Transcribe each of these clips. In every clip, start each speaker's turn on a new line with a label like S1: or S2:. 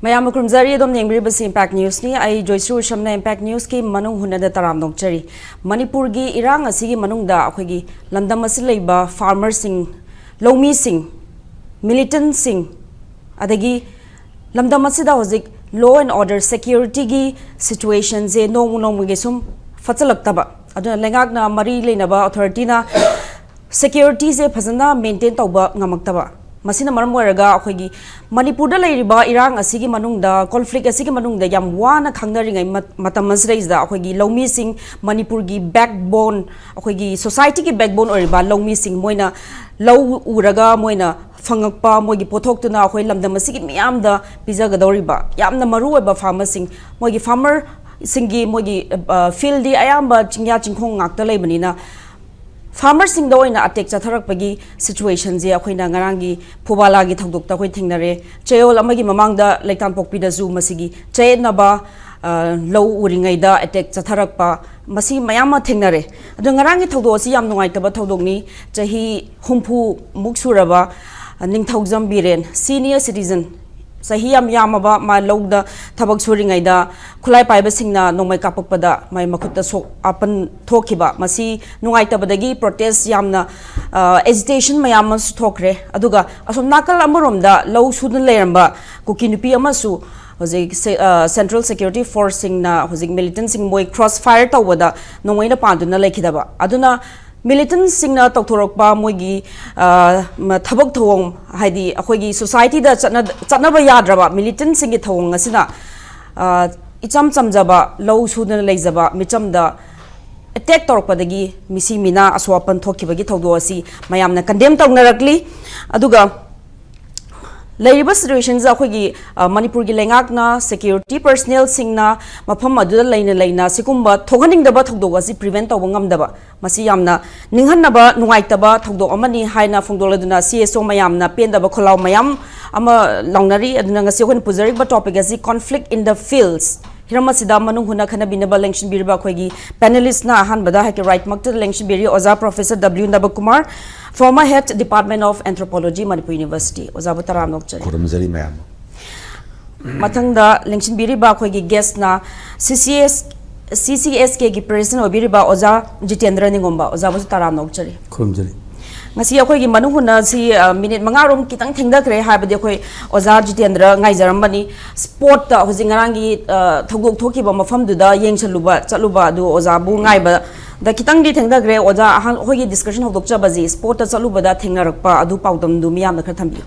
S1: Mayam Kurumzari dom nengbiribasi Impact News ni ai Joyshree Usham na Impact News ki Manung Hutna da taram nongchari Manipur gi irang asigi Manung da akhoi lamdam asi leiba farmer sing lawmi sing militant sing adagi lamdam asi da hozik law and order security gi situation je nong gi sum fatsalaktaba aduna lengak na mari leinaba authority na security je phajana maintain tawba ngamaktaba masina maram waraga akhoi Manipur da leiriba irang asigi manungda conflict asigi manungda yam wana khangnaringai matam masreizda akhoi lawmi sing Manipur gi backbone akhoi society gi backbone oriba lawmi sing moina law uraga moina fangakpa mogi pothok tuna akhoi lamdam asigi miyamda pijagadoriba yamna maru oiba farmer sing mogi farmer singi mogi field di ayamba chingya chingkhong ngakta leibanina farmer sing do ina attack chatharak pagi situation je akhoina ngarangi phubala gi thogdok ta khoi thingnare chayol amagi mamang da leitan pokpi da zu masigi chaynaba low uringai da attack chatharak pa masi mayama thingnare adu ngarangi thogdo si yam nungai taba thogdok ni chahi humpu muksuraba ningthaujam biren senior citizen Sahiyam Yamaba, my logda, Tabak Suringaida, Kulai Piba Singna, no my kapapada, my Makuta so upon Tokiba, Masi, Nuaita Badagi, protest Yamna, agitation Mayamas Tokre, Aduga, Asum Nakal Amurumda, Low Sudan Leramba, Kukinupi Amasu, was a Central Security Forcing na, was a militant sing boy crossfire Tawada, no way Panduna Lakidaba, Aduna. Militant singna toktorokpa moigi thabak thawong haidi akhoigi society da chatnaba yadraba militant singi thawong asina icham chamjaba low sudana leijaba michamda attack torokpadagi misi mina aswapan thokibagi thawdo asi mayamna condemn tawnarakli aduga Labour situations akhoi Manipur gi lengakna security personnel singna mafam adu laina sikumba thoganing daba thogdo asi prevent taw ngamdaba masi yamna ninghanaba nungaitaba thogdo amani haina phongdoladuna CSO mayamna pendaba kholaw mayam ama longnari aduna ngasi khon pujari ba topic asi conflict in the fields Hiramasida Manung Huna Kana Binaba Lengshin Biriba Kwegi, panelist na Han Bada Haki Right Makta Lengshin Biri, Oza Professor W. Nabakumar, former head Department of Anthropology, Manipur University. Oza Bataram Nokchari.
S2: Kurumzari ma'am.
S1: Matangda Lengshin Biriba Kwegi guest na CCSK ki President Obiriba Oza Jeetendra Ningomba. Oza Bataram Nokchari.
S2: Kurumzari.
S1: Ngasi akhoi Manung Huna si minute mangarom kitang thengdakre habadi akhoi Oza Jeetendra ngaijarambani sport ta hozingarangi thogok thokiba mafamduda yengchaluba chaluba du Oza bu ngaiba da kitang di thengdakre Oza akhoi discussion hodok chabaji sport ta chaluba da thengnarakpa adu paudam du miyam da khathambi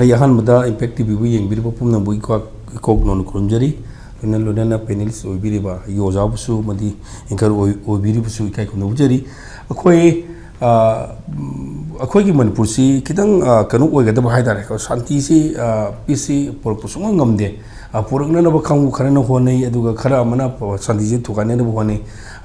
S2: yahan mada impact tv bu yengbiri popumna bu kok non kurumjari lona panelists obiriba yoza busu madi inkar obiri busu ikai kuno bujari akhoi अखोई मनपुर से कितंग कनु ओइगदब हाइदारे को शांति से piece से पुरपुसुंग ngamde पुरगनब खांगु खरन होनै अदुगा खरा मना शांति से थुकानेब होनै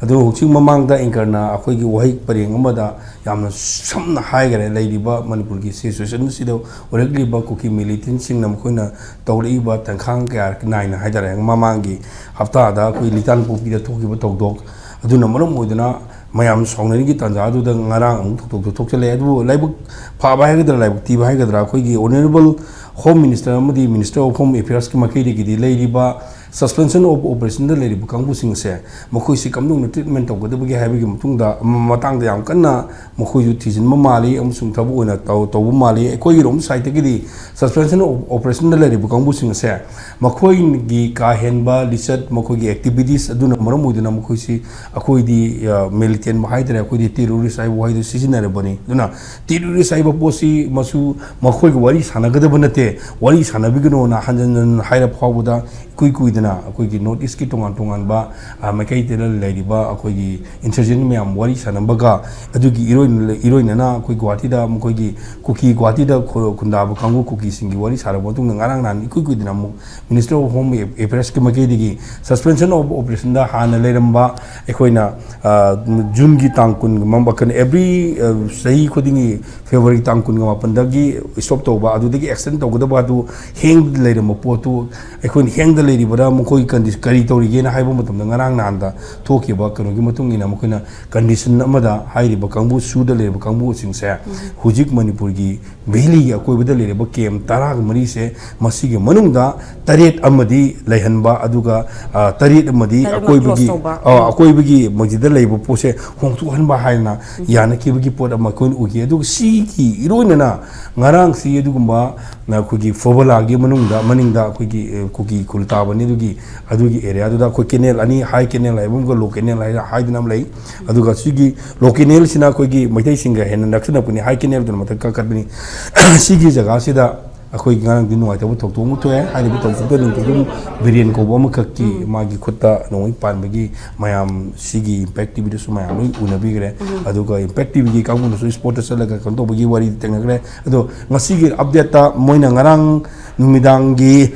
S2: अदु हुचिंग ममांगदा इंकरना अखोई की वही परिंग अमदा यामना समना हाइगरे लैरिबा मनपुर की सिचुएशन सिदो ओरेगलिबा कुकी मिलिटेंट सिंग नमखोइना तौरइबा तंखांग कयार नाइना हाइदारे ममांगी हफ्तादा कोई लितान पोपीदा थोकिबा तौदोक अदुना मरम ओइदना Mayam Songi Tanzadu, the Narang, Tokale, Labuk, Paba, Labuk, Tiba, Hagadra, Honorable Home Minister, the Minister of Home Affairs, Makedi, the Lady Ba, suspension of operation, the Lady Bukangu Sing say, Mokusi Kamung, treatment of the having Mutunda, Matang the Ankana, Mokuyu Tizin Mamali, Sung Tabu and Tabu Mali, Koyum site suspension of operation, the Lady Bukangu Sing say, Makoin Gi Kahenba, Lisset, Mokogi activities, Aduna Maramudina Mokusi, Akoi the Militan Mahidra, Akoi terrorist, I why the season at a bunny. Duna, terrorist I posi, Masu, Makoi, what is Hanagadabonate, what is Hanabigano, Hanjan, Hira Pawuda, Kuikuidana, Akogi notice Kitongan ba, Makai Lady Ba, Akogi, insurgent Miam, what is Hanambaga, Aduki Iroinana, Kuiguatida, Mokogi, Kuki, Guatida, Kundaba, Kangu, Kuki, Singi, what is Harabotung, Aran, Kuikuidinamu. Minister of Home Affairs Makedi suspension of operation da Hana Leramba Equina Jungi Tankun Mambakan every Sahi Kodingi February Tankun Pandagi stop Toba Adu the extent of the Badu hang the lady Mopoto Equin hang the lady Bada mukoi kari tori na haiba matam da ngarang nanda thoki ba kanu gi matung ina mukoina condition amada hairi ba kangbu suda le ba kangbu singse hujik manipur gi valley ya koi bada le ba kem tara mari se masi gi manung da taret amadi laihanba aduga taret amadi akoi bagi majida leiba pose hongtu hanba haina yana ki bagi pot ama koin ugi aduga si ki iroina na ngarang si adugumba na kugi fobola gi manung da maning da kugi kulta bani adugi area aduda ko kenel ani high kenel ai bum ko low kenel ai high dinam lei aduga sigi low kenel sina kogi maitai singa hen naksuna puni high kenel dun mata ka kadbini sigi jaga sida akoi ngarang dinu ai tabu thokto mu toy ai bu thokto dun dum variant ko bom khakki magi khutta noi pan bagi mayam sigi impact tv su mayam noi unabi gre aduga impact tv gi kamu no sport salaga kan to bagi wari tenagre ado ngasigi update ta moina ngarang numidangi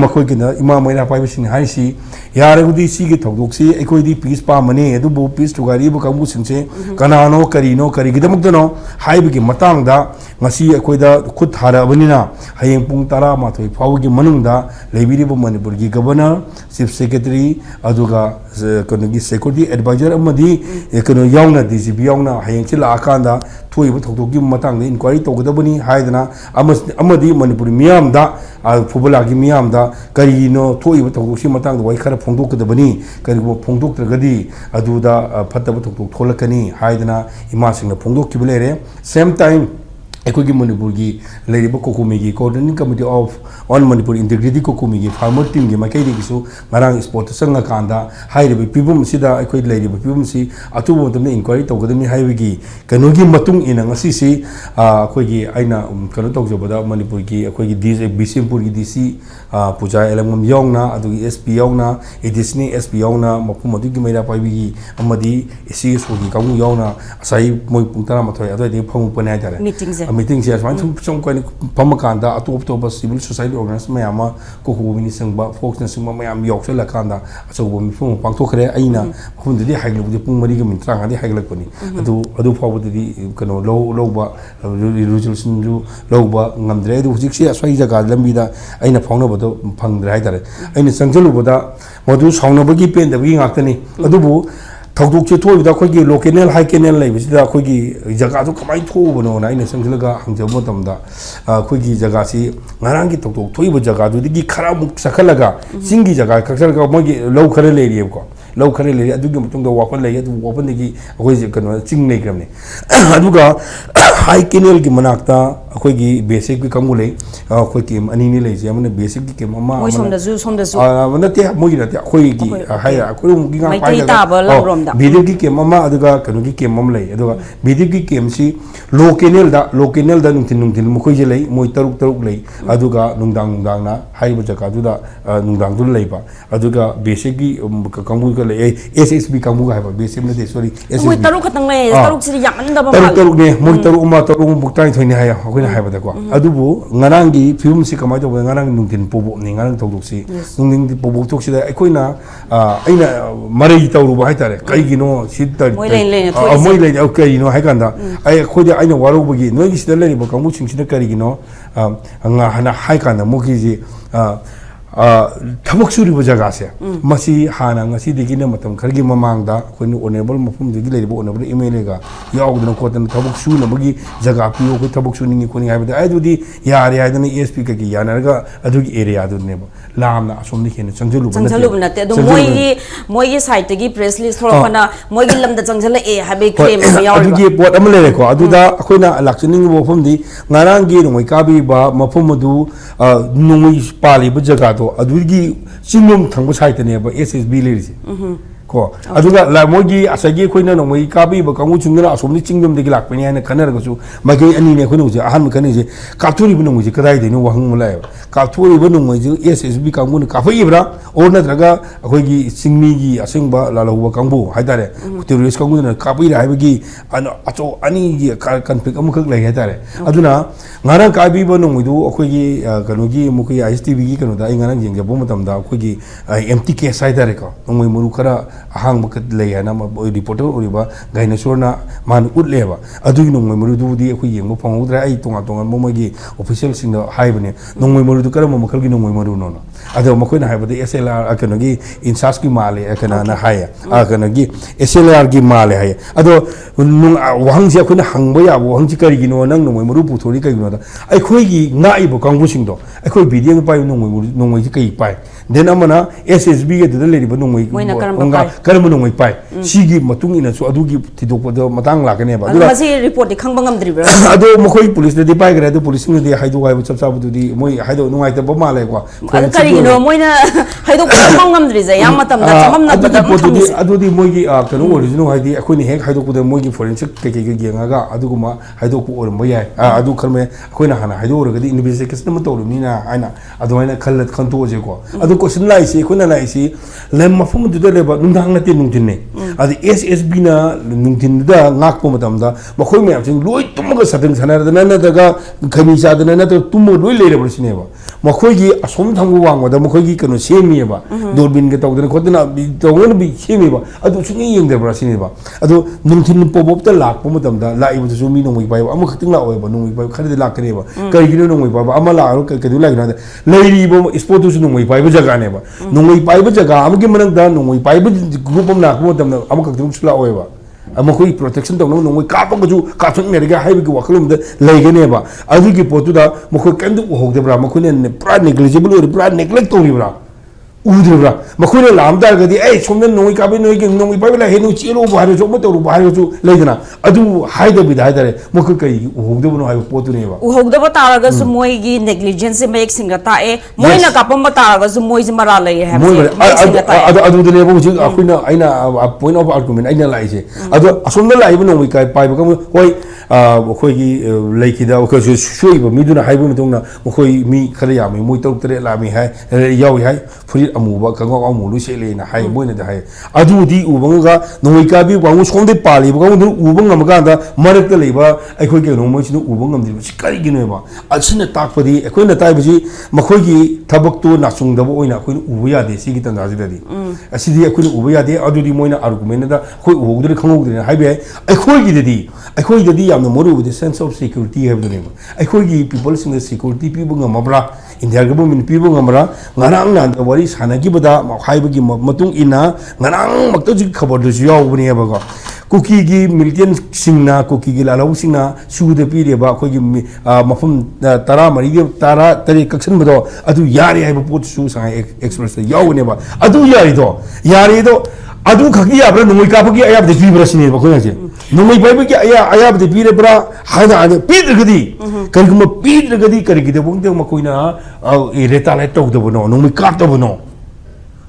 S2: makoi kina ima moina pai bisin haisi yaragudi sigi thokdoksi ekoi peace pa mane edu bo peace tugari bu kamu sinse kanano kari gidamukdano haibigi matang da ngasi ekoi da khut hara banina hayeng pung tara mathoi fawgi manungda leibiribu manipur gi governor chief secretary aduga konogi security advisor amadi kono yauna dcp yauna hayeng chila akanda thoibu thokdogi matang da inquiry togadabani haidana amadi manipur miyam da football gi miyam da karino thoibu thokdogi matang da wai khara phongdokadabani karibo phongdoktragadi aduda phattaba thokdok tholakani haidana ima singna phongdokki lere same time ekoi Manipur gi leiriba kokumi gi coordinating committee of on Manipur integrity kokumi gi farmer team gi makai gi su ngarang sport sanga kanda hairiba pibum sida ekoi leiriba pibum si atubo tamne inquiry tawgadami haibi gi kanogi matung ina ngasi si ekoi gi aina kano tawjobada Manipur gi ekoi gi Bisimpur gi DC puja elamam yongna adugi SP yongna edisni SP yongna mapum adugi meira paibi gi amadi CCSK gi kamu yongna asai moi pungtara mathoi adoi de phamu panai tare meeting se asman some kind pamakanda atop civil society organization mayama kokobini sangba folks na singma mayam yoksela kanda achobo mifum pangthokre aina hundidi haiglu pung mari ga mintra ngadi haiglakpani adu fawbudi kano lowba resolution ju lowba ngamdre adu hujikse aswai jaga lambida aina fawnabado phangdre haidare aina sangjalubada modu sawnabagi pendabagi ngaktani adubu thokdok che thoi da khoi gi local high canal lai bisida khoi gi jaga ju kamai thobano na ina samjlaga hangjabo tamda khoi gi jaga si ngarang gi thokdok thoi bo jaga ju gi khara muk sakhalaga singi jaga khaksalga mo gi low khare le ri ko low khare le adu gi mutung da wapan lai adu wapan gi khoi ji kano ching nei kramne aduga high canal gi manakta khoi gi basic gi kamu le khoi ki ani ni le je amne basic gi kem ama
S1: somda ju
S2: manate mo gi na khoi gi haya khoi gi nga pai Bidip ki kem ama aduga kanu ki kem am lei aduga bidip ki kem si local da nungtin mukoi je lei moi taruk lei aduga nungdang na haiba jaka aduda nungdang dul lei ba aduga basic ki kamu ka lei SSB kamu ga haiba basic na de sorry
S1: moi taruk khatang lei taruk si yaman da ba
S2: taruk ne moi taruk buktai thoini haya hoina haiba da ko adubu ngarangi film si kamai to ngarang nungtin pobo ni ngarang tokdok si nungtin pobo tok si da aikoina aina marei tawru ba haitare kaigino sita moi lei okay no haikanda ai khoja aina warubagi noi sida lei ba kamu chingsina karigino nga hana haikanda mukiji tabak suri jaga se masi hana ngasi digina matam khargi mamangda khoni honorable mafum digi leibo honorable email ga yaugdna kotan tabak su na bagi jaga piyo ko tabak su ningi khoni haibda ai dudi yar ya dana ESP ka gi yanarga adugi area adu ne lamna asomni khene changjalu
S1: na te do moi gi site gi press list thorapana moi gi lamda changjala e habe claim yaw
S2: adugi pot am le ko aduda khoina lakchning bo phum di ngarang gi noi ka bi ba mafum adu nungui pali bu jaga adugi sinum thangba site ne ba SSB lerisi ko aduga la mogi asagi khoina no moi kabi ba kangu chungna asomni chingdom de lak pani ana khanar ga su magai ani ne khono je ahan khane je kapturi bu no je kadai de no wahang mulai kapturi bu no je SSB kangu ne kafa ibra or na draga akhoi gi singmi gi asingba la lo kangu haidare terrorist kangu na kapi ra gi acho ani gi conflict amu khak lai haidare aduna ngara kabi bu no du akhoi gi kanu gi mukai ISTV gi kanu da ngara jeng ja bo matam da akhoi gi MTK haidare ko ngoi muru khara ahang lay hana reporter oriba dinosaur na man utleba adu nongmai maru du di akhui yengbo phangudra ai tonga tonga momogi official sing da haibane nongmai maru du karam makal gi nongmai maru no ado makoi na haibade SLR akano gi insas ki male akana na haya akano gi SLR gi male haya ado nung wang ji akoi na hangba ya wang ji kari gi no nang nongmai maru puthori kai no da ai khoi gi ngai bo kangbu sing do ai khoi video pai nongmai ji kai pai then amana SSB ge da le ba nongmai onga karam nongmai pai sigi matung ina so adu gi tidok da matang la kane ba
S1: adu masi report di khang bangam dribra
S2: ado makoi police de pai gra ado police ni de haidu hai chap chap du di moi haidu nungai ta ba ma le kwa
S1: adu kari no moi na haidu bangam dri za yam matam na chamam na badam
S2: thami adu di moi gi kanu original haidi akoi ni hek haidu ku de moi gi forensic ke ke ge nga adu kuma haidu ku or mo yai adu kharme akoi na hana haidu ro ga di investigation ma to ru ni na aina adu aina khallat khan to je ko adu question lai si ko na lai si lem ma fum du de le ba nungdang na te nungtin ne adu SSB na nungtin da ngak po matam da makoi me am sing loi tum ga sadeng sana da na da ga khami sa da na to tum loi le re ba sine ba makoi gi asom thang wang da makoi gi kanu semi ba dorbin ga taw da ko da tawon bi semi ba adu sungi yeng da ba sine ba adu nungtin po bop da lak po matam da lai bu su mi nongoi bai am khating la oi ba nongoi bai khari da lak kare ba kai gi nongoi ba am la ro ka du lai na lai ri bo sport su nongoi bai ba jaga ne ba nongoi bai ba jaga am gi manang da nongoi bai ba group am na ko matam da am khating su la oi ba amakoi protection tawno nongoi kapa ga ju kathang ne ga haibi gi wakalum da leigane ba adu gi potu da makoi kandu hogde bra makoi ne pra negligible or pra neglect to bra udra makoi ne lamdar ga di ai somna nongoi kabe noi gi nongoi bai la henu chilo ba hare jo ma to ru ba hare jo leigana adu haida bi da haidare makoi kai hogde bono hai potu ne ba
S1: hogde ba tara ga su moi gi negligence make singa ta e moi na kapam ba tara ga su moi ji mara lai ha adu de ne bo ji akhina aina point of argument aina lai se adu asomna lai bo nongoi kai pai ba ka hoi khoi gi leiki da ko shui ba mi duna hai bo mitong na khoi mi khare ya mi moi tok tere la mi hai yawi hai furit amu ba ka ngok amu lu se le na hai bo ne da hai adu di u bang ga nongoi ka bi wang som de pali ba ga u bang ngam ga da marak ta le ba ai khoi ge nongoi sin u bang ngam di kari gi ne ba asina tak pa di khoi na tai ba ji makhoi gi thabak to na chung da bo oina khoi u ya de si gi tan da ji da di asidi khoi u ya de adu di moina argument da khoi u hogdre khangog de hai be ai khoi gi de ꯑꯩꯈꯣꯏꯒꯤꯗꯤ ꯌꯥꯝꯅ ꯃꯔꯨ ꯑꯣꯏꯕ sense of security ꯍꯥꯏꯕꯗꯨꯅꯦꯕ ꯑꯩꯈꯣꯏꯒꯤ ꯄꯤꯄꯜꯁꯤꯡꯗ security ꯄꯤꯕ ꯉꯝꯃꯕ꯭ꯔꯥ India government ꯄꯤꯕ ꯉꯝꯕ꯭ꯔꯥ ꯉꯔꯥꯡ ꯅꯍꯥꯟ ꯋꯥꯔꯤ ꯁꯥꯟꯅꯈꯤꯕꯗ ꯍꯥꯏꯕꯒꯤ ꯃꯇꯨꯡ ꯏꯟꯅ ꯉꯔꯥꯡꯃꯛꯇꯁꯨ ꯈꯕꯔꯗꯁꯨ ꯌꯥꯎꯕꯅꯦꯕꯀꯣ ꯀꯨꯀꯤꯒꯤ ꯃꯤꯂꯤꯇꯦꯟꯁꯤꯡꯅ ꯀꯨꯀꯤꯒꯤ ꯂꯥꯜꯍꯧꯁꯤꯡꯅ ꯁꯨꯗ ꯄꯤꯔꯤꯕ ꯑꯩꯈꯣꯏꯒꯤ ꯃꯐꯝ 13 ꯀꯛꯁꯟꯕꯗꯣ ꯑꯗꯨ ꯌꯥꯔꯦ ꯍꯥꯏꯕ ꯄꯣꯠꯁꯨ ꯁꯉꯥꯏ ꯑꯦꯛꯁꯄ꯭ꯔꯦꯁꯇ ꯌꯥꯎꯕꯅꯦꯕ ꯑꯗꯨ ꯌꯥꯔꯤꯗꯣ ꯌꯥꯔꯤꯗꯣ adu khaki abra nungoi ka pagi ayab de pibra sine ba khoi ase nungoi bai ba ki ayab de pire bra haida ade pidr gadi kari kuma pidr gadi kari gide bong de ma koina e reta lai tok de bono nungoi ka to bono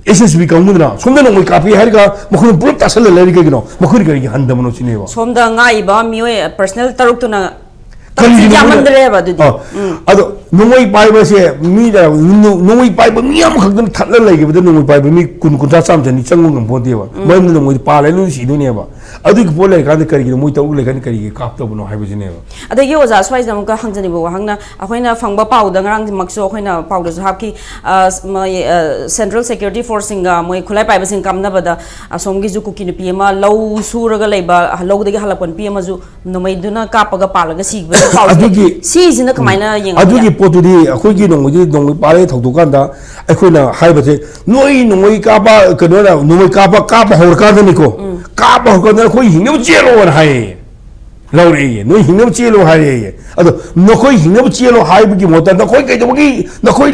S1: SSB ka mudra somda nungoi ka pi har ga ma khoi pura tasal le ri gino ma khoi kari handa bono sine ba somda ngai ba mioi personal taruk tu na kari jamandre ba du
S2: ado nungoi pai ba se mi da nungoi pai ba mi am khak thatla lai ge ba nungoi pai ba mi kun kun ta sam jani changu ngam pon de ba mai nungoi pa lai lu si do ne ba adu ki pole ka de kari ge moi tau le kan kari ge kap to bono hai ba jine ba
S1: adagi oza swai jam ka hangjani bo hangna akhoi phangba pau da ngarang makso akhoi na pau da hab ki central security force singa moi khulai pai ba sing kam na ba da asom gi ju ku ki pi ma low sura ga leiba low da gi halapon pi ma ju nomai duna ka pa ga pa la ga si ba pau si jina kamaina yeng
S2: adugi potudi akhoi gi nongoi pare thok dukan da akhoi na hai ba se noi nongoi ka ba kano na nongoi ka ba hor ka da ni ko ka ba hor ka da khoi hinga jelo wan hai laure ye noi hinga jelo hai ye ado no khoi hinga jelo hai bi gi mota da khoi kai da gi na khoi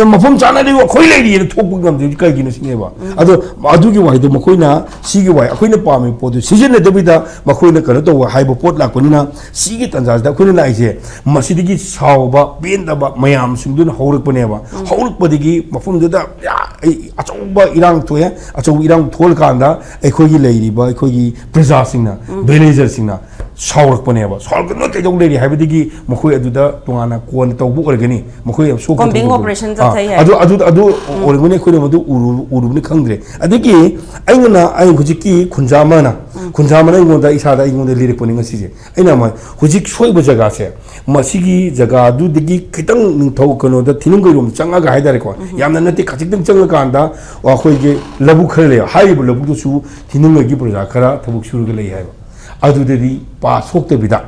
S2: mafam chana ri khoi lai ri thok bu ngam de kai gi na sine ba ado adugi wai do makhoi na si gi wai akhoi na pa mi podu season na debi da makhoi na kano to hai ba pot la ko ni na si gi tanja da khoi na lai je masidi gi saw ba ben da ba mayam sing dun haurak pane ba haurak pa digi mafum da achau ba irang to ya achau irang thol kan da akhoi gi lai ri ba akhoi gi praja sing na villager sing na saurakpaneaba saurakna kaidong leri haibadigi makhoi aduda tongana kon tawbu organi makhoi am sok
S1: combing operation ta thai
S2: adu organi khoi madu urubni khangdre adigi aingna ai hujiki khunjamana ingonda isada ingonda lirik poninga sije aina ma hujik soiba jaga se masigi jaga adu digi kitang ningthau kano da thinung rom changa ga haidare ko yamna nati khachik changa kanda wa khoi ge labu khale haibu labu du su thinung gi project khara thabuk shuru ge lei haiba adudedi pa sokte bida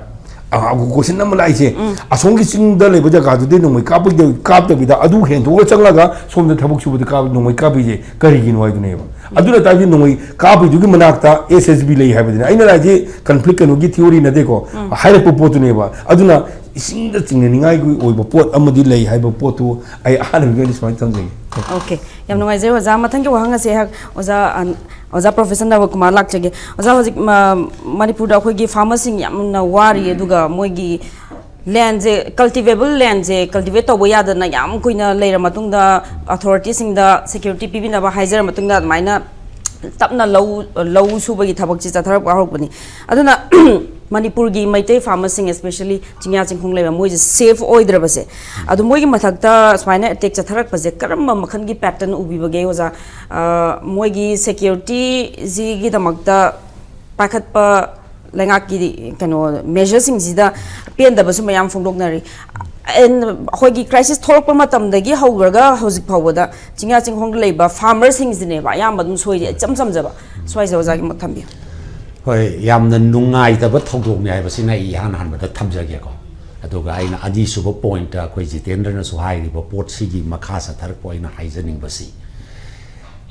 S2: agu question nam laise asongi singda leba jaga adudi nomai kapte bida adu hen to changla ga somda thabuk subu ka nomai kapi je kari gi noi duneba aduna ta ji nomai kapi ju gi manakta ssb lei habidina aina raje conflict no gi theory na deko haire po tuneba aduna isingda chingni ningai gu oiba pot amadi lei haiba potu ai ahana gi smai tamjegi
S1: okay yam ngai je oza mathang gi wahanga se hak oza professor Nabakumar lakchage oza hojik Manipur da khoi gi farmers sing yamna wari eduga moigi land je cultivable land je cultivate to boya da na yam koina leira matungda authorities sing da security pibina ba haizer matungda maina tapna low subagi thabak chi chatharak ba horpani aduna Manipur gi maitei farmers sing especially chingya chingkhung leba moi je safe oidra base adu moi gi mathakta swaina attack chatharak base karam makhan gi pattern ubi bage oza moi gi security ji gi damakta pakhat pa lenga ki kano measures sing jida pen da basu mayam phongdoknari and hoi gi crisis thorok pa matam da gi hawraga hojik phawda chingya chingkhung leba farmers sing jine ba yam badum soi cham jaba soi oza gi mathambi
S3: hoi yamna nungai da ba thongdok ne ba sina I han ba da thamjage ko aduga aina adi suba point ta koi Jeetendra na su hai ri ba port si gi makha sa thar ko ina haizening ba si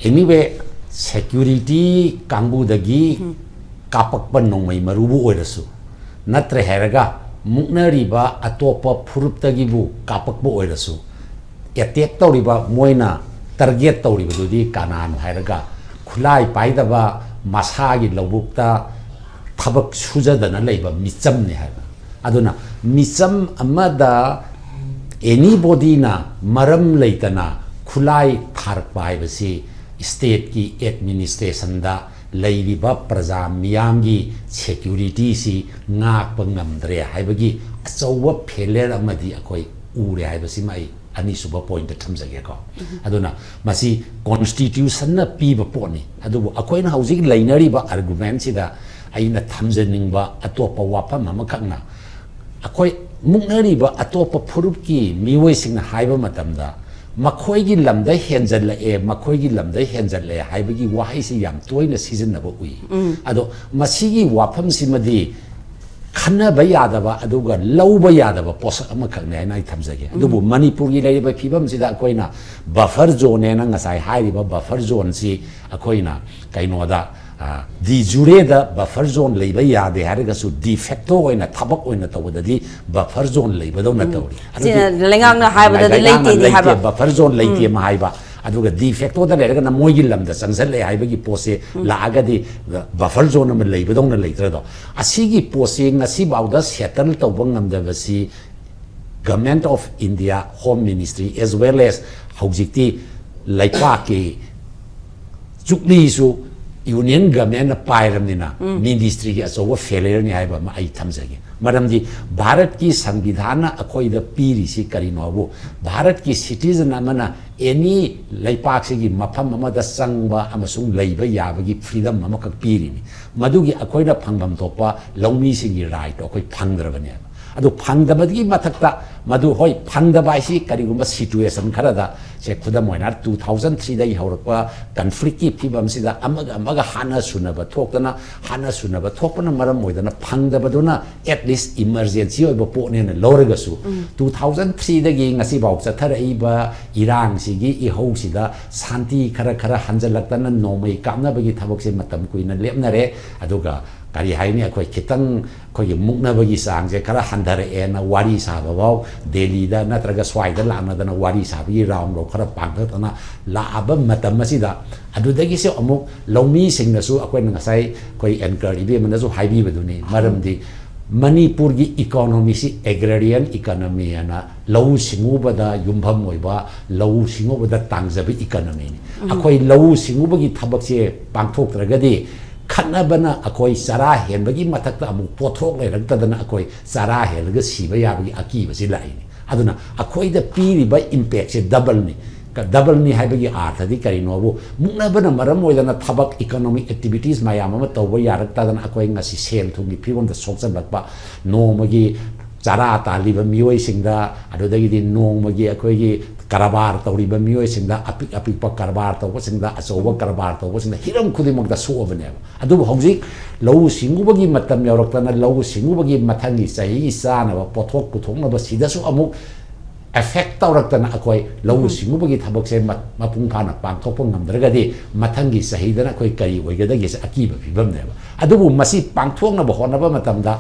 S3: anyway security kangbu da gi kapak ban nongmai marubu oirasu natre heraga muknari ba atopa phurup ta gi bu kapak bu oirasu attack tawri ba moina target tawri ba dudi kanan hairaga khulai paida ba masagi lobukta thabak sujadana leiba micham ne ha aduna micham amada anybody na maram leitana khulai thark pai basi state ki administration da leiba praja miyam gi security si ngak pangamdre haibagi achawa failure amadi akoi ure haibasi mai ani suba point thamjage ko aduna masi constitution na piba poni adubu akoina housing lainari ba argument sida aina thamjening ba atopa wapa mama khakna akoi muknari ba atopa phurup ki miwoi singna haiba matamda makhoi gi lamda henjal e makhoi gi lamda henjal e haibagi wahai si yam toina season na ba ui ado masi gi wapam simadi khana ba yadaba aduga lauba yadaba posak ama khakne ai nai thamjage adubu Manipur gi leiba phibam sida akoina buffer zone na ngasai hairiba buffer zone si akoina kaino da di jure da buffer zone leiba yade hariga su de facto oina thabak oina tawdadi buffer zone leiba do na tawri
S1: lengang na haiba da leite di haiba
S3: buffer zone leite ma haiba aduga de facto da lerga na moigi lamda sangsal le haibagi pose la aga di buffer zone ma leiba do na leitra do asigi pose ngasi bauda settle tawbang ngamda basi government of India home ministry as well as haujikti laipa ki jukni su union government na pairamnina ministry ki aso failure ni haiba ma ai thamjage maramdi bharat ki संविधान अखोई the पीरी सी करिनोबु भारत की citizen अमना any लैपाक सिगी मफम अमदा संगबा अमसुंग लैबा याबगी freedom अमक पीरिनी मदुगी अखोइना फंगबम तोपा लौमी सिगी right अखोइ फंगद्रबने अदु फंगदबगी मथक्ता मदु होय फंगदबाइसी करिगुम्बा situation Khardah से खुदा Moina 2003 दai हौरपा conflict की फिबम सिदा अमगा हाना सुनबा थोकतना हाना सुनबा थोकपना मरम मोइदना फंगदबदुना एट लीस्ट इमरजेंसी ओइबा पोनेना लौरगसु 2003 दगी ngasi बाउ चथरइबा इरान सिगी इहौ सिदा शांति खरा खरा हंजलक्तना नोमै कामनाबगी थबकसे मतम कुइना लेपनरे अदुगा kari haini akoi kitang koi muknabagi sangje kara handare ena wari sababaw Delhi da natraga swai da lana da na wari sabi round ro kara pangda tana la aba matam masida adudagi se amuk lawmi singna su akoi ngasai koi encourage ibe manasu haibi baduni maramdi Manipur gi economy si agrarian economy ana law singuba da yumbham oiba law singuba da tangjabi economy ni akoi law singuba gi thabak se pangthok tragadi ꯈꯠꯅꯕꯅ ꯑꯩꯈꯣꯏ ꯆꯔꯥ ꯍꯦꯟꯕꯒꯤ ꯃꯊꯛꯇ ꯑꯃꯨꯛ ꯄꯣꯠꯊꯣꯛ ꯂꯩꯔꯛꯇꯗꯅ ꯑꯩꯈꯣꯏ ꯆꯔꯥ ꯍꯦꯜꯂꯒ ꯁꯤꯕ ꯌꯥꯕꯒꯤ ꯑꯀꯤꯕꯁꯤ ꯂꯥꯛꯏꯅꯤ ꯑꯗꯨꯅ ꯑꯩꯈꯣꯏꯗ ꯄꯤꯔꯤꯕ ꯏꯝꯄꯦꯛꯁꯦ ꯗꯕꯜꯅꯤ ꯍꯥꯏꯕꯒꯤ ꯑꯥꯔꯊꯗꯤ ꯀꯔꯤꯅꯣꯕꯨ ꯃꯨꯛꯅꯕꯅ ꯃꯔꯝ ꯑꯣꯏꯗꯅ ꯊꯕꯛ ꯏꯀꯣꯅꯣꯃꯤꯛ ꯑꯦꯛꯇꯤꯚꯤꯇꯤꯁ ꯃꯌꯥꯝ ꯑꯃ ꯇꯧꯕ ꯌꯥꯔꯛꯇꯗꯅ ꯑꯩꯈꯣꯏ ꯉꯁꯤ ꯁꯦꯟ ꯊꯨꯝꯒꯤ ꯐꯤꯕꯝꯗ ꯁꯣꯛꯆꯜꯂꯛꯄ ꯅꯣꯡꯃꯒꯤ ꯆꯔꯥ ꯇꯥꯜꯂꯤꯕ ꯃꯤꯑꯣꯏꯁꯤꯡꯗ ꯑꯗꯨꯗꯒꯤꯗꯤ ꯅꯣꯡꯃꯒꯤ ꯑꯩꯈꯣꯏꯒꯤ ꯀꯔꯕꯥꯔ ꯇꯧꯔꯤꯕ ꯃꯤꯑꯣꯏꯁꯤꯡꯗ ꯑꯄꯤꯛꯄ ꯀꯔꯕꯥꯔ ꯇꯧꯕꯁꯤꯡꯗ ꯑꯆꯧꯕ ꯀꯔꯕꯥꯔ ꯇꯧꯕꯁꯤꯡꯗ ꯍꯤꯔꯝ ꯈꯨꯗꯤꯡꯃꯛꯇ ꯁꯣꯛꯑꯕꯅꯦꯕ ꯑꯗꯨꯕꯨ ꯍꯧꯖꯤꯛ ꯂꯧꯎ ꯁꯤꯡꯎꯕꯒꯤ ꯃꯇꯝ ꯌꯧꯔꯛꯇꯅ ꯂꯧꯎ ꯁꯤꯡꯎꯕꯒꯤ ꯃꯊꯪꯒꯤ ꯆꯍꯤꯒꯤ ꯆꯥꯅꯕ ꯄꯣꯠꯊꯣꯛ ꯄꯨꯊꯣꯛꯅꯕ ꯁꯤꯗꯁꯨ ꯑꯃꯨꯛ ꯑꯦꯐꯦꯛ ꯇꯧꯔꯛꯇꯅ ꯑꯩꯈꯣꯏ ꯂꯧꯎ ꯁꯤꯡꯎꯕꯒꯤ ꯊꯕꯛꯁꯦ ꯃꯄꯨꯡ ꯐꯥꯅ ꯄꯥꯡꯊꯣꯛꯄ ꯉꯝꯗ꯭ꯔꯒꯗꯤ ꯃꯊꯪꯒꯤ ꯆꯍꯤꯗꯅ ꯑꯩꯈꯣꯏ ꯀꯔꯤ ꯑꯣꯏꯒꯗꯒꯦꯁꯦ ꯑꯀꯤꯕ ꯐꯤꯕꯝꯅꯦꯕ ꯑꯗꯨꯕꯨ ꯃꯁꯤ ꯄꯥꯡꯊꯣꯛꯅꯕ ꯍꯣꯠꯅꯕ ꯃꯇꯝꯗ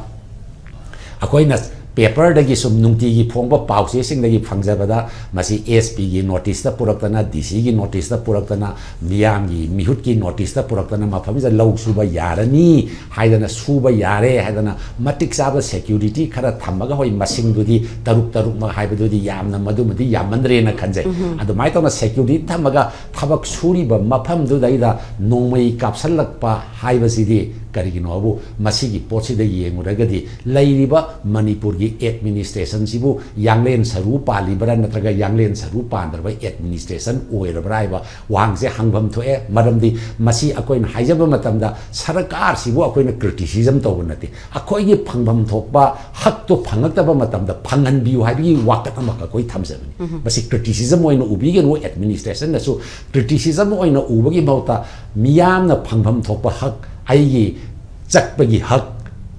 S3: ꯑꯩꯈꯣꯏꯅ ꯄꯦꯄꯔꯗꯒꯤ ꯁꯨꯝ ꯅꯨꯡꯇꯤꯒꯤ ꯐꯣꯡꯕ ꯄꯥꯎꯆꯦꯁꯤꯡꯗꯒꯤ ꯐꯪꯖꯕꯗ ꯃꯁꯤ ꯑꯦꯁ.ꯄꯤꯒꯤ ꯅꯣꯇꯤꯁꯇ ꯄꯨꯔꯛꯇꯅ ꯗꯤ.ꯁꯤꯒꯤ ꯅꯣꯇꯤꯁꯇ ꯄꯨꯔꯛꯇꯅ ꯃꯤꯌꯥꯝꯒꯤ ꯃꯤꯍꯨꯠꯀꯤ ꯅꯣꯇꯤꯁꯇ ꯄꯨꯔꯛꯇꯅ ꯃꯐꯝꯁꯤꯗ ꯂꯧ ꯁꯨꯕ ꯌꯥꯔꯅꯤ ꯍꯥꯏꯗꯅ ꯁꯨꯕ ꯌꯥꯔꯦ ꯍꯥꯏꯗꯅ ꯃꯇꯤꯛ ꯆꯥꯕ ꯁꯦꯀ꯭ꯌꯨꯔꯤꯇꯤ ꯈꯔ ꯊꯝꯃꯒ ꯍꯣꯏ ꯃꯁꯤꯡꯗꯨꯗꯤ ꯇꯔꯨꯛꯃꯛ ꯍꯥꯏꯕꯗꯨꯗꯤ ꯌꯥꯝꯅ ꯃꯗꯨꯃꯗꯤ ꯌꯥꯝꯃꯟꯗ꯭ꯔꯦꯅ ꯈꯟꯖꯩ ꯑꯗꯨꯃꯥꯏꯅ ꯇꯧꯅ ꯁꯦꯀ꯭ꯌꯨꯔꯤꯇꯤ ꯊꯝꯃꯒ ꯊꯕꯛ ꯁꯨꯔꯤꯕ ꯃꯐꯝꯗꯨꯗꯩꯗ ꯅꯣꯡꯃꯩ ꯀꯥꯞꯁꯜꯂꯛꯄ ꯍꯥꯏꯕꯁꯤꯗꯤ ꯀꯔꯤꯒꯤꯅꯣꯕꯨ ꯃꯁꯤꯒꯤ ꯄꯣꯠꯁꯤꯗ ꯌꯦꯡꯉꯨꯔꯒꯗꯤ ꯂꯩꯔꯤꯕ ꯃꯅꯤꯄꯨꯔꯒꯤ ꯑꯦꯗꯃꯤꯅꯤꯁꯇ꯭ꯔꯦꯁꯟꯁꯤꯕꯨ ꯌꯥꯡꯂꯦꯟ ꯁꯔꯨ ꯄꯥꯜꯂꯤꯕ꯭ꯔꯥ ꯅꯠꯇ꯭ꯔꯒ ꯌꯥꯡꯂꯦꯟ ꯁꯔꯨ ꯄꯥꯟꯗ꯭ꯔꯕ ꯑꯦꯗꯃꯤꯅꯤꯁꯇ꯭ꯔꯦꯁꯟ ꯑꯣꯏꯔꯕ꯭ꯔꯥ ꯍꯥꯏꯕ ꯋꯥꯍꯪꯁꯦ ꯍꯪꯐꯝ ꯊꯣꯛꯑꯦ ꯃꯔꯝꯗꯤ ꯃꯁꯤ ꯑꯩꯈꯣꯏꯅ ꯍꯥꯏꯖꯕ ꯃꯇꯝꯗ ꯁꯔꯀꯥꯔꯁꯤꯕꯨ ꯑꯩꯈꯣꯏꯅ ꯀ꯭ꯔꯤꯇꯤꯁꯤꯖꯝ ꯇꯧꯕ ꯅꯠꯇꯦ ꯑꯩꯈꯣꯏꯒꯤ ꯐꯪꯐꯝ ꯊꯣꯛꯄ ꯍꯛꯇꯣ ꯐꯪꯉꯛꯇꯕ ꯃꯇꯝꯗ ꯐꯪꯍꯟꯕꯤꯌꯨ ꯍꯥꯏꯕꯒꯤ ꯋꯥꯀꯠ ꯑꯃꯈꯛ ꯑꯩꯈꯣꯏ ꯊꯝꯖꯕꯅꯤ ꯃꯁꯤ ꯀ꯭ꯔꯤꯇꯤꯁꯤꯖꯝ ꯑꯣꯏꯅ ꯎꯕꯤꯒꯅꯨ ꯑꯦꯗꯃꯤꯅꯤꯁꯇ꯭ꯔꯦꯁꯟꯅꯁꯨ ꯀ꯭ꯔꯤꯇꯤꯁꯤꯖꯝ ꯑꯣꯏꯅ ꯎꯕꯒꯤ ꯃꯍꯨꯠꯇ ꯃꯤꯌꯥꯝꯅ ꯐꯪꯐꯝ ꯊꯣꯛꯄ ꯍꯛ ꯑꯩꯒꯤ ꯆꯠꯄꯒꯤ ꯍꯛ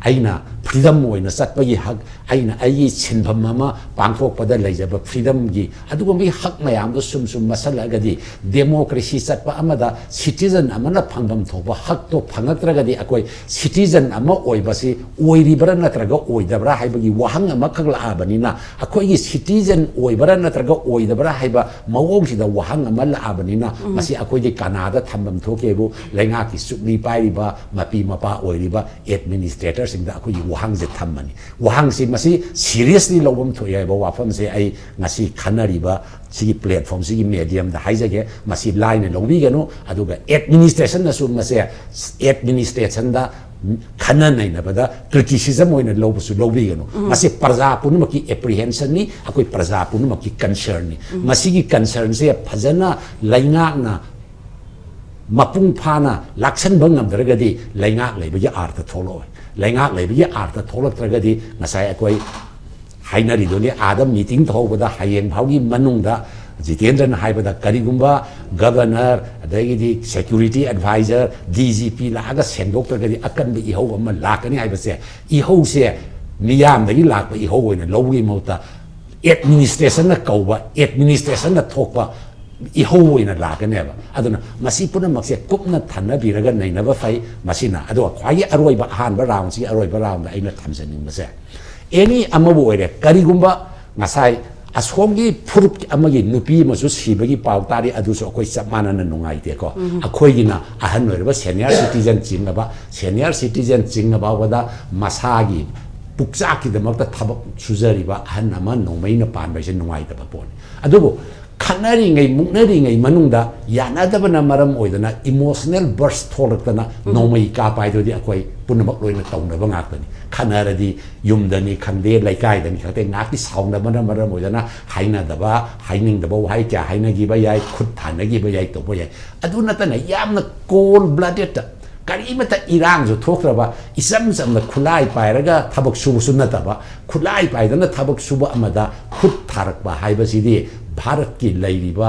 S3: ꯑꯩꯅ ꯐ꯭रीडम ꯑꯣꯏꯅ ꯆꯠꯄꯒꯤ ꯍꯛ ꯑꯩꯅ ꯑꯩꯒꯤ ꯁꯤꯟꯐꯝ ꯑꯃ ꯄꯥꯡꯊꯣꯛꯄꯗ ꯂꯩꯖꯕ ꯐ꯭रीडमꯒꯤ ꯑꯗꯨꯒꯨꯝꯕꯒꯤ ꯍꯛ ꯃꯌꯥꯝꯗꯣ ꯁꯨꯝ ꯃꯁꯜꯂꯛꯑꯒꯗꯤ ꯗꯦꯃꯣꯀ꯭ꯔꯦꯁꯤ ꯆꯠꯄ ꯑꯃꯗ ꯁꯤꯇꯤꯖꯟ ꯑꯃꯅ ꯐꯪꯐꯝ ꯊꯣꯛꯄ ꯍꯛꯇꯣ ꯐꯪꯉꯛꯇ꯭ꯔꯒꯗꯤ ꯑꯩꯈꯣꯏ ꯁꯤꯇꯤꯖꯟ ꯑꯃ ꯑꯣꯏꯕꯁꯤ ꯑꯣꯏꯔꯤꯕ꯭ꯔꯥ ꯅꯠꯇ꯭ꯔꯒ ꯑꯣꯏꯗꯕ꯭ꯔꯥ ꯍꯥꯏꯕꯒꯤ ꯋꯥꯍꯪ ꯑꯃꯈꯛ ꯂꯥꯛꯑꯕꯅꯤꯅ ꯑꯩꯈꯣꯏꯒꯤ ꯁꯤꯇꯤꯖꯟ ꯑꯣꯏꯕ꯭ꯔꯥ ꯅꯠꯇ꯭ꯔꯒ ꯑꯣꯏꯗꯕ꯭ꯔꯥ ꯍꯥꯏꯕ ꯃꯑꯣꯡꯁꯤꯗ ꯋꯥꯍꯪ ꯑꯃ ꯂꯥꯛꯑꯕꯅꯤ나 ꯃꯁꯤ ꯑꯩꯈꯣꯏꯗꯤ ꯀꯅꯥꯗ ꯊꯝꯐꯝ ꯊꯣꯛꯀꯦꯕꯨ ꯂꯩꯉꯥꯛꯀꯤ ꯁꯨꯛꯂꯤ ꯄꯥꯏꯔꯤꯕ ꯃꯄꯤ ꯃꯄꯥ ꯑꯣꯏꯔꯤꯕ ꯑꯦꯗꯃꯤꯅꯤꯁꯇ꯭ꯔꯦꯇꯔꯁꯤꯡꯗ ꯑꯩꯈꯣꯏꯒꯤ ꯋꯥꯍꯪꯁꯦ ꯊꯝꯃꯅꯤ ꯋꯥꯍꯪꯁꯤ ꯃꯁꯤ ꯁꯤꯔꯤꯌꯁꯂꯤ ꯂꯧꯐꯝ ꯊꯣꯛꯏ ꯍꯥꯏꯕ ꯋꯥꯐꯝꯁꯦ ꯑꯩ ꯉꯁꯤ ꯈꯟꯅꯔꯤꯕ ꯁꯤꯒꯤ ꯄ꯭ꯂꯦꯠꯐꯣꯝꯁꯤꯒꯤ ꯃꯦꯗꯤꯌꯝꯗ ꯍꯥꯏꯖꯒꯦ ꯃꯁꯤ ꯂꯥꯏꯅ ꯂꯧꯕꯤꯒꯅꯨ ꯑꯗꯨꯒ ꯑꯦꯗꯃꯤꯅꯤꯁꯇ꯭ꯔꯦꯁꯟꯅꯁꯨ ꯃꯁꯤ ꯑꯦꯗꯃꯤꯅꯤꯁꯇ꯭ꯔꯦꯁꯟꯗ खन्ना नैनबदा क्रिटिसिजम होइना लौबसु लौबिगनु मसे प्रजा पुनुमकी एप्रिहेंशननी अकोइ प्रजा पुनुमकी कंसर्ननी मसिगी कंसर्न से फजना लैंगाकना मपुंग फाना लाक्सन बंगमदरगदी लैंगाक लैबगी अर्थ थोलोय लैंगाक लैबगी अर्थ थोलक्त्रगदी नसाय अकोइ हाइनरिदोले आदम मीटिंग थौबदा हायेंग भाउगी मनुंगदा जितेंद्रन हाइबदा करिगुंबा गवर्नर अदगिदी सिक्योरिटी एडवाइजर डीजीपी लागा सेंदोक्त्रगदी अकनबे इहौ अमा लाकनी हाइबसे इहौसे मियामदगी लाकबा इहौ ओइना लौबगी मौता एडमिनिस्ट्रेशन न कौबा एडमिनिस्ट्रेशन न थोकबा इहौ ओइना लाकनेबा अदुना मसी पुनमक्से कुपना थन्नबिरगा नैनबा फै मसिना अदो ख्वाई अरोइबा अहानबा राउंडसी अरोइबा राउंड आइना थमजनिंबसे any अमबो ओइरे करिगुंबा ngasai asomgi furup amagi nupi masu sibagi pautari aduso akoi sapmana na nungai te ko akoi gina ahan oirba senior citizen chingaba wada masagi puksa ki damakta thabak sujariba ahan ama nomai na panbai se nungai ta pon adubo khanari ngai muknari ngai manungda yana dabana maram oidana emotional burst tholaktana nomai ka pai dodi akoi punamak loina taunaba ngaktani khanaradi yumdani khande laikai dani khate ngaki sauna bana maram oidana haina daba haining daba wahai kya haina gi ba yai khut thana gi ba yai to ba yai aduna tana yamna cold blooded karimata irang jo thokraba isam samna khulai pairaga thabak subu sunnataba khulai paidana thabak subu amada khut tharakba haibasidi Bharat की लैरिबा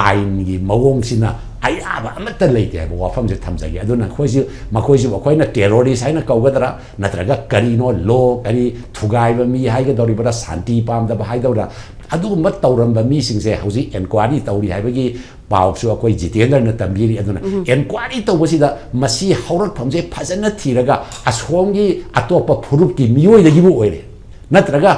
S3: आइन की मवोंगसिना आयाबा अमत्ता लेते है वाफम से थमजगे अदुना खोइसि मखोइसि अखोइना terrorist हाइना कौगदरा नत्रगा करिनो लो करी थुगाइबा मी हाइगदौरिबरा शांति पामदबा हाइदौरा अदुगुम्बा तौरंबा मीसिंगसे हौजि enquiry तौरी हाइबगी पाउसु अखोइ Jitendra न तंबीरी अदुना enquiry तौबसिदा मसी हौरकफमसे फजना थीरगा असोमगी अतोपा फुरुपकी मियोइदगिबो ओइरे नत्रगा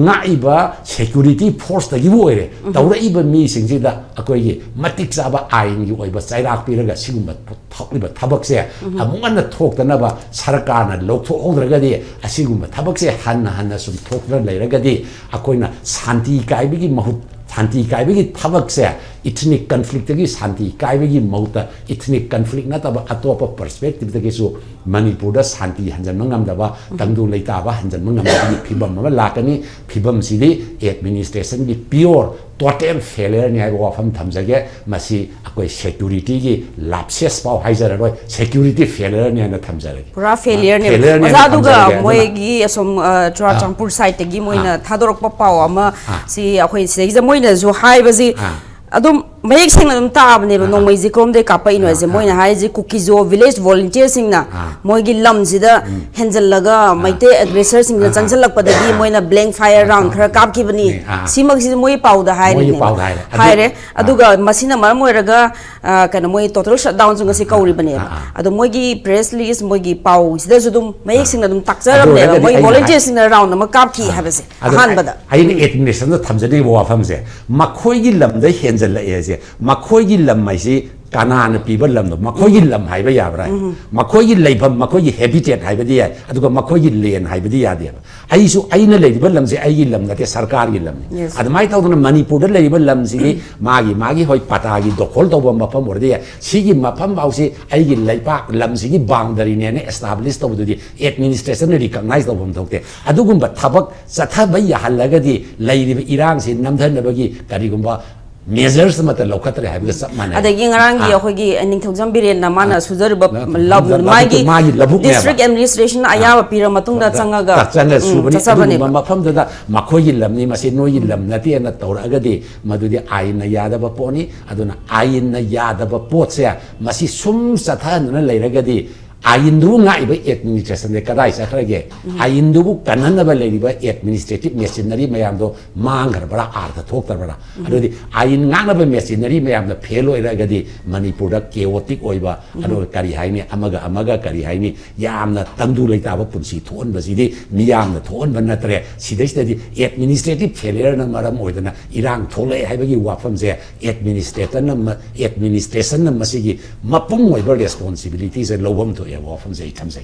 S3: नाइबा security force तगिबो ओइरे तौरइबा मीसिंगसिदा अखोइगी मतिक चाबा आइनगी ओइबा चाइराक पिरगा सिगुम्बा थोकलिबा थबकसे अमुंगना थोक्तनबा सरकारना लौथोक्द्रगदि असिगुम्बा थबकसे हन्ना सुम थोक्द्र लैरगदि अखोइना शांति काइबगी महु शांति काइबगी थबकसे ethnic conflict gi santi kaibagi mauta ethnic conflict na taba atopa perspective gi su Manipur da santi hanjan mangam da ba tangdu leita ba hanjan mangam da phibam ma lakani phibam sidi administration gi pure total failure ni ai wafam thamjage masi akoi security gi lapses pau haijar roi security failure ni na thamjare
S1: pura failure ni aduga moi gi asom churachangpur site gi moina thadorok pa pau ama si akoi sei moina zo hai bazi adum mayek sing adum taab ne no mai zikrom de kapa ino je moina hai ji kukizo village volunteer sing na moi gi lam sida henjal laga maite aggressor sing na changjal lak padagi moina blank fire round khara kap ki bani simak si moi pau da hai ne hai re aduga masina mar moi raga kana moi total shutdown sung si kauri bani adu moi gi press release moi gi pau sida judum mayek sing adum takjaram ne moi volunteer sing na round ma kap ki habase han bada
S3: ai ni administration da thamjani wa fam se makhoi gi lam da henjal la e makhoi gi lam mai si kanana piba lam no makhoi gi lam hai ba ya bra makhoi gi leibam makhoi gi habitat hai ba dia aduga makhoi gi len hai ba dia dia ai su ai na leiba lam se ai gi lam na te sarkar gi lam admai taw na Manipur da leiba lam si magi hoi pata gi dokhol taw ba mapam or dia si gi mapam bau si ai gi leipak lam si gi boundary ne ne establish taw du di administration ne recognize taw bam thokte adugum ba thabak satha ba ya halaga di leiri irang si namthan na ba gi kari gumba measures mata lokatre ha bi sab mana
S1: adagi ngarang gi khogi ningthokjam biren na mana sujar ba magi district administration aya pira matung da changa ga
S3: changa subani mafam da makhoi gi lamni masi noi gi lam na te na tor agadi madudi ain na yada ba poni aduna ain na yada ba pot se masi sum sathan na leiragadi Aindu ngai ba administration de kadai sa khrage aindu bu kanana ba lei ba administrative machinery mayam do mangar bara artha thok tar bara adodi ain ngana ba machinery mayam da fail oira gadi Manipur da chaotic oiba ado kari haini amaga kari haini yamna tangdu leita ba punsi thon ba sidi miyam na thon ban natre sidai administrative failure na maram oidana irang thole haiba gi wafam je administration na masigi mapung oiba responsibilities and lobam to ya wafam je thamse